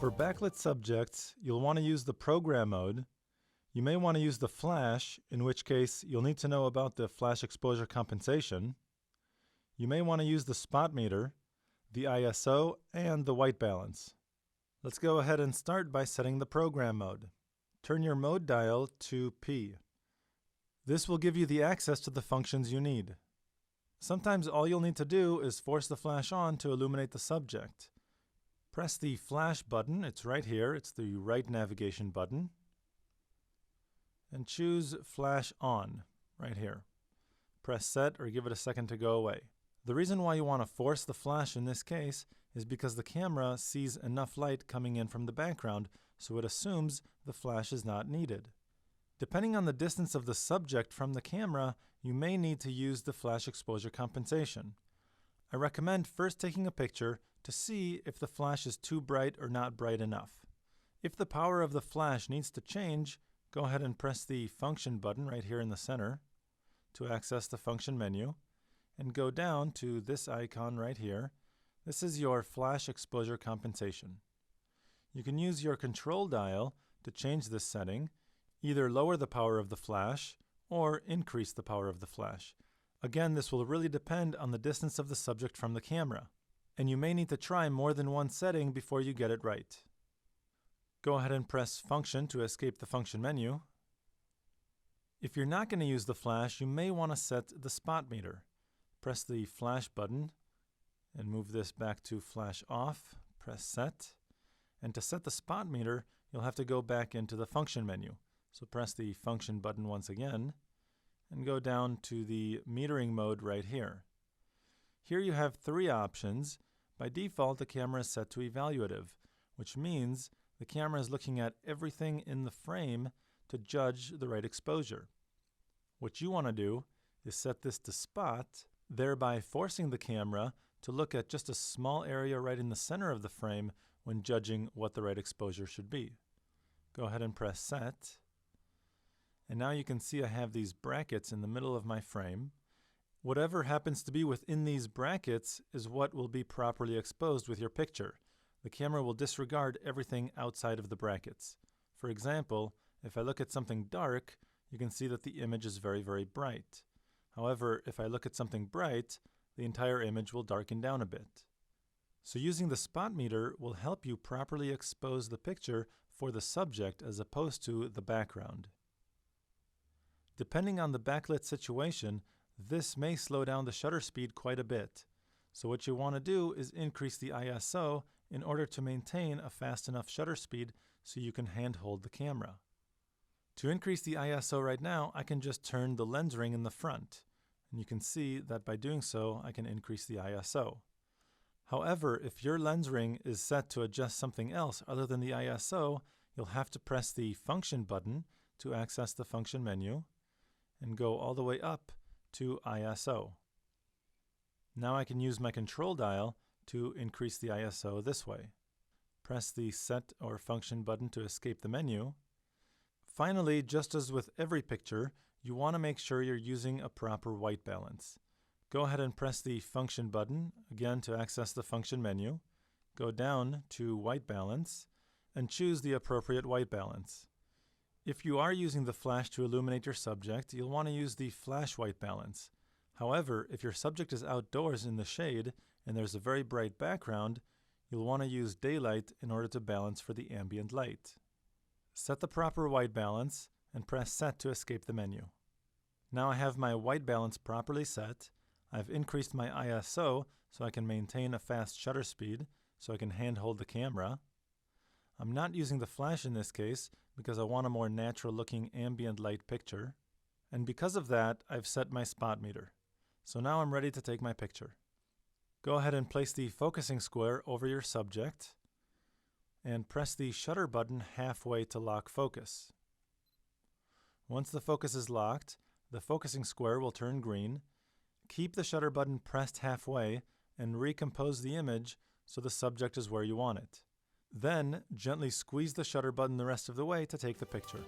For backlit subjects, you'll want to use the program mode. You may want to use the flash, in which case you'll need to know about the flash exposure compensation. You may want to use the spot meter, the ISO, and the white balance. Let's go ahead and start by setting the program mode. Turn your mode dial to P. This will give you the access to the functions you need. Sometimes all you'll need to do is force the flash on to illuminate the subject. Press the flash button, it's right here, it's the right navigation button, and choose flash on, right here. Press set or give it a second to go away. The reason why you want to force the flash in this case is because the camera sees enough light coming in from the background, so it assumes the flash is not needed. Depending on the distance of the subject from the camera, you may need to use the flash exposure compensation. I recommend first taking a picture to see if the flash is too bright or not bright enough. If the power of the flash needs to change, go ahead and press the function button right here in the center to access the function menu, and go down to this icon right here. This is your flash exposure compensation. You can use your control dial to change this setting, either lower the power of the flash or increase the power of the flash. Again, this will really depend on the distance of the subject from the camera, and you may need to try more than one setting before you get it right. Go ahead and press function to escape the function menu. If you're not going to use the flash, you may want to set the spot meter. Press the flash button and move this back to flash off. Press set. And to set the spot meter, you'll have to go back into the function menu. So press the function button once again and go down to the metering mode right here. Here you have three options. By default, the camera is set to evaluative, which means the camera is looking at everything in the frame to judge the right exposure. What you want to do is set this to spot, thereby forcing the camera to look at just a small area right in the center of the frame when judging what the right exposure should be. Go ahead and press set. And now you can see I have these brackets in the middle of my frame. Whatever happens to be within these brackets is what will be properly exposed with your picture. The camera will disregard everything outside of the brackets. For example, if I look at something dark, you can see that the image is very, very bright. However, if I look at something bright, the entire image will darken down a bit. So using the spot meter will help you properly expose the picture for the subject as opposed to the background. Depending on the backlit situation, this may slow down the shutter speed quite a bit. So what you want to do is increase the ISO in order to maintain a fast enough shutter speed so you can handhold the camera. To increase the ISO right now, I can just turn the lens ring in the front. And you can see that by doing so, I can increase the ISO. However, if your lens ring is set to adjust something else other than the ISO, you'll have to press the function button to access the function menu and go all the way up to ISO. Now I can use my control dial to increase the ISO this way. Press the set or function button to escape the menu. Finally, just as with every picture, you want to make sure you're using a proper white balance. Go ahead and press the function button, again to access the function menu. Go down to white balance and choose the appropriate white balance. If you are using the flash to illuminate your subject, you'll want to use the flash white balance. However, if your subject is outdoors in the shade and there's a very bright background, you'll want to use daylight in order to balance for the ambient light. Set the proper white balance and press set to escape the menu. Now I have my white balance properly set. I've increased my ISO so I can maintain a fast shutter speed so I can handhold the camera. I'm not using the flash in this case because I want a more natural looking ambient light picture. And because of that, I've set my spot meter. So now I'm ready to take my picture. Go ahead and place the focusing square over your subject and press the shutter button halfway to lock focus. Once the focus is locked, the focusing square will turn green. Keep the shutter button pressed halfway and recompose the image so the subject is where you want it. Then, gently squeeze the shutter button the rest of the way to take the picture.